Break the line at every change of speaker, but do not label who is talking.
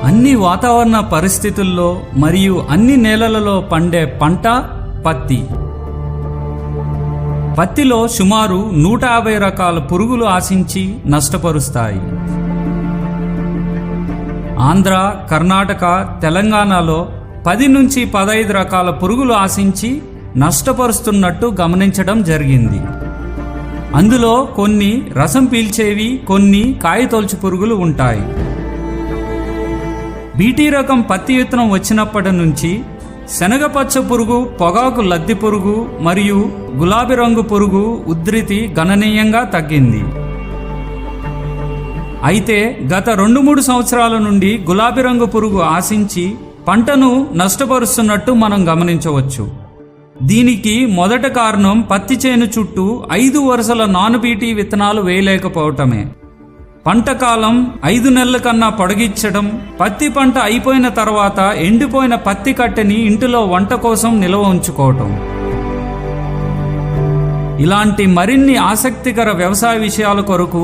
అన్ని వాతావరణ పరిస్థితుల్లో మరియు అన్ని నేలలలో పండే పంట పత్తి. పత్తిలో సుమారు 150 రకాల పురుగులు ఆశించి నష్టపరుస్తాయి. ఆంధ్ర, కర్ణాటక, తెలంగాణలో 10 నుంచి 15 రకాల పురుగులు ఆశించి నష్టపరుస్తున్నట్టు గమనించడం జరిగింది. అందులో కొన్ని రసం పీల్చేవి, కొన్ని కాయతొలుచు పురుగులు ఉంటాయి. బీటీ రకం పత్తి విత్తనం వచ్చినప్పటి నుంచి శనగపచ్చ పురుగు, పొగాకు లద్ది పురుగు మరియు గులాబీ రంగు పురుగు ఉధృతి గణనీయంగా తగ్గింది. అయితే గత 2-3 సంవత్సరాల నుండి గులాబీ రంగు పురుగు ఆశించి పంటను నష్టపరుస్తున్నట్టు మనం గమనించవచ్చు. దీనికి మొదటి కారణం పత్తి చేను చుట్టూ 5 వరుసల నాన్ బీటీ విత్తనాలు వేయలేకపోవటమే. పంట కాలం 5 నెలల కన్నా పొడిగించడం, పత్తి పంట అయిపోయిన తర్వాత ఎండిపోయిన పత్తి కట్టెని ఇంటిలో వంట కోసం నిల్వ ఉంచుకోవటం. ఇలాంటి మరిన్ని ఆసక్తికర వ్యవసాయ విషయాల కొరకు